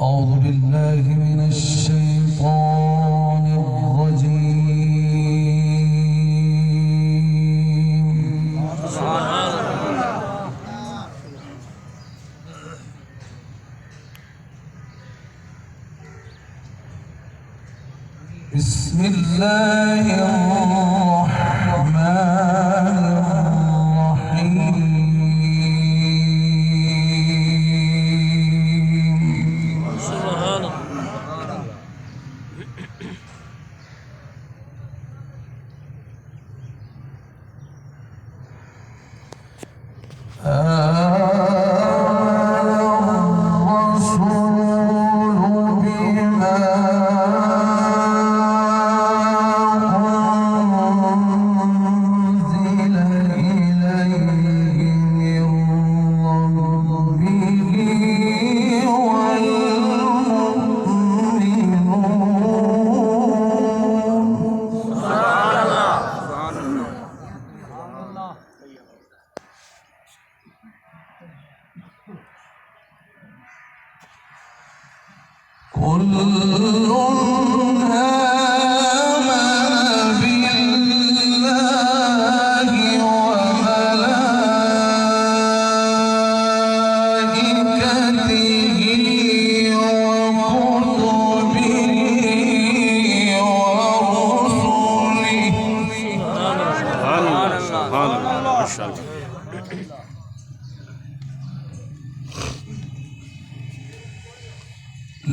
أعوذ بالله من الشيطان الرجيم. بسم الله الرحمن الرحيم. سبحان الله. كل آمن بالله وملائكته وكتبه ورسله. سبحان الله سبحان الله ما شاء الله.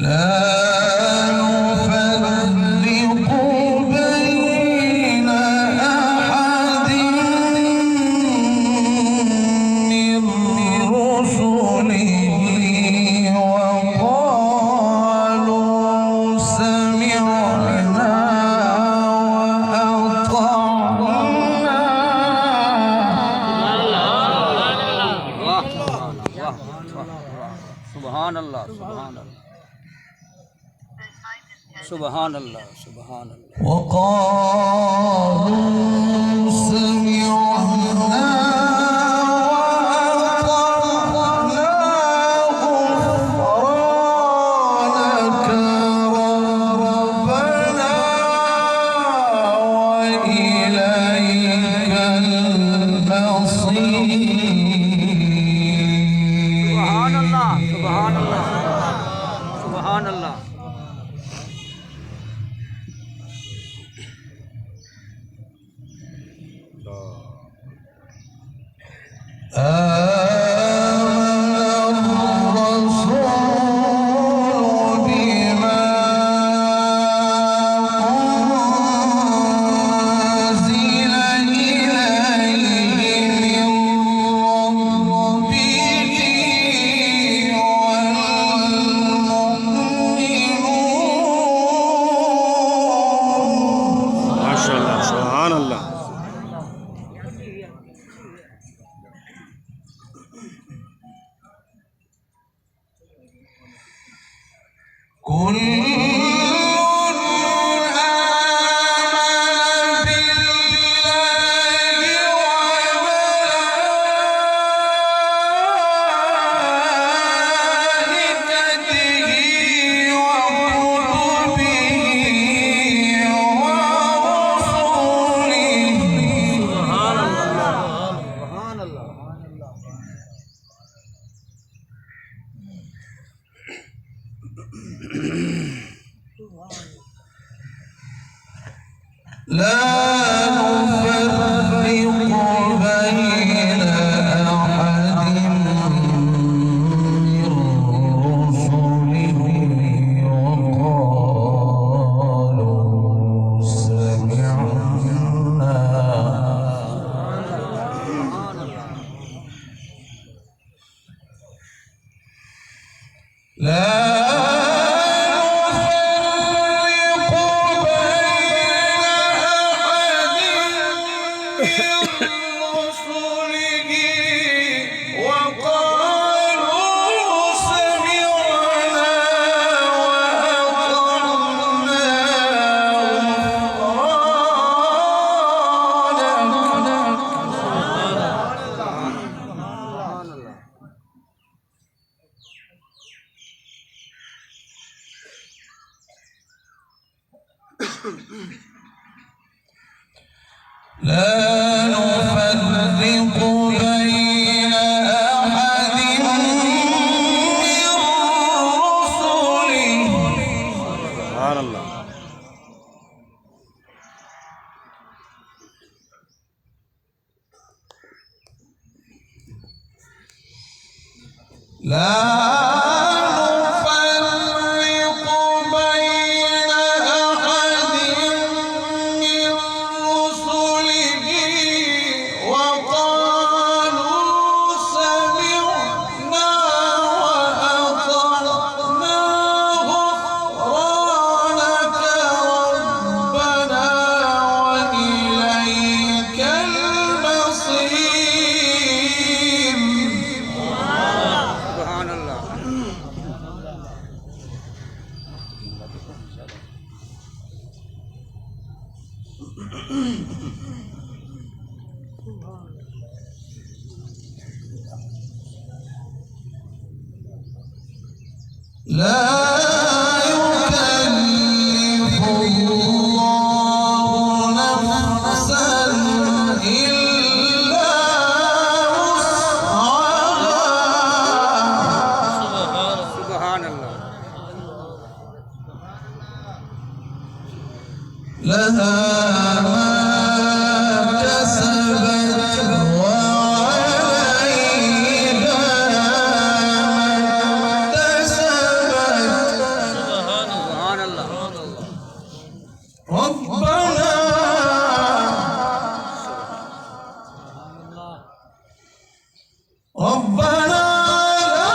لا نفرق بين أحد من رسله وقالوا سمعنا وأطعنا. سبحان الله سبحان الله سبحان الله سبحان الله. وقالوا سمعنا وأطعنا غفرانك ربنا وإليك المصير. سبحان الله سبحان الله سبحان الله. آمن الرسول بما أنزل إليه من ربه والمؤمنون. ما شاء الله سبحان الله. كل آمن بالله وملائكته وكتبه ورسله. سبحان الله سبحان الله. لا نفرق بين أحد من رسله وقالوا سمعنا. لا لا نفرق بين أحد من رسله سبحان الله لا نفرق بين أحد من رسله وقالوا سمعنا وأطعنا غفرانك ربنا وإليك المصير. سبحان الله لا يكلف الله نفسا إلا وسعها سبحان الله لها ما كسبت وعليها ما اكتسبت. سبحان الله ربنا ربنا لا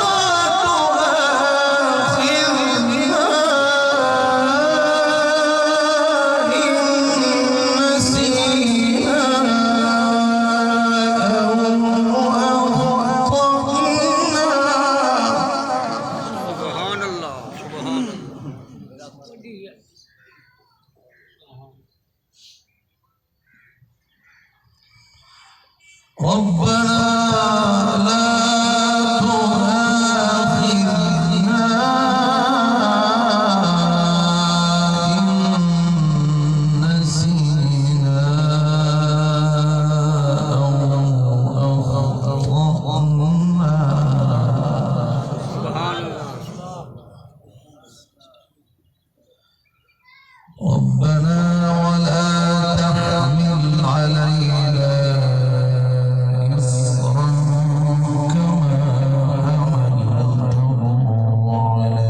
تؤاخذنا إن نسينا أو أخطأنا. سبحان الله سبحان الله ربنا لا تؤاخذنا إن نسينا أو أخطأنا. سبحان الله ربنا ولا تحمل علينا إصرا كما حملته على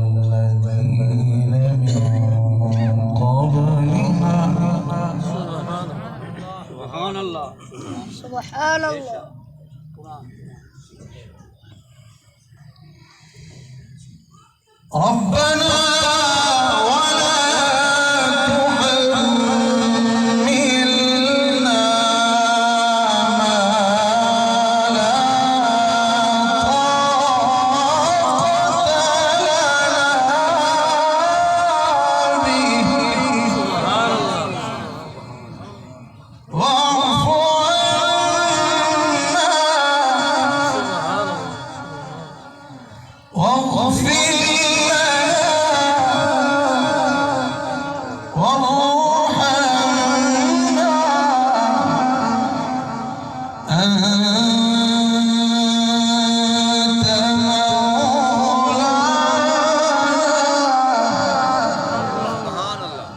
الذين من قبلنا. سبحان الله سبحان الله ربنا ولا تحملنا ما لا طاقة لنا به واعف عنا واغفر وارحمنا أنت مولانا سبحان الله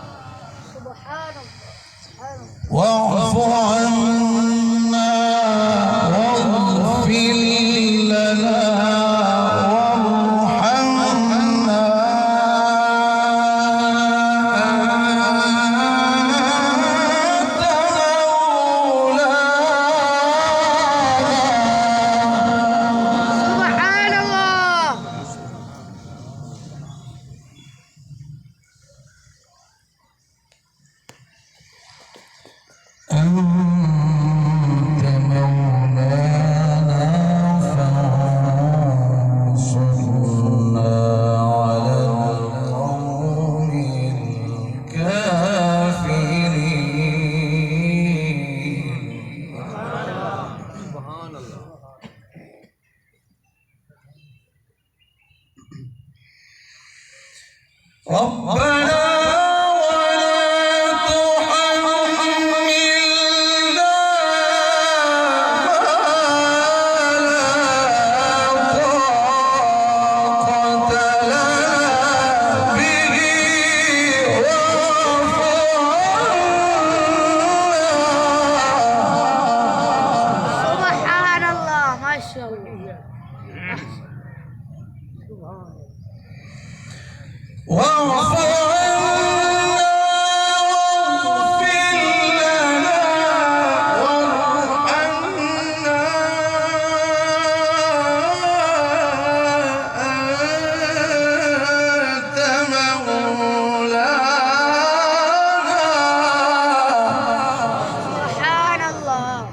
واعف عنا واغفر لنا وارحمنا أنت مولانا. سبحان الله أنت مولانا فانصرنا على القوم الكافرين. سبحان الله ربنا ولا تحملنا واعف عنا واغفر لنا وارحمنا أنت مولانا سبحان الله.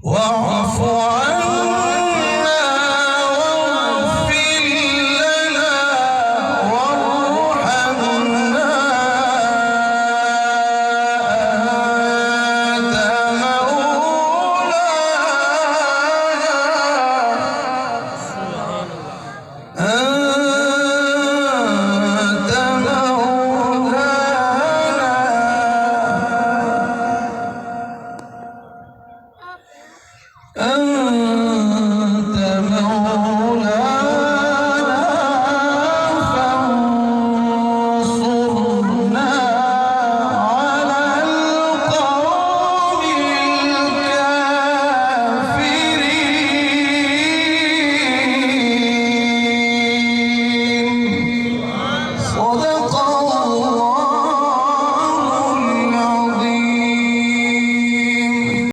واعف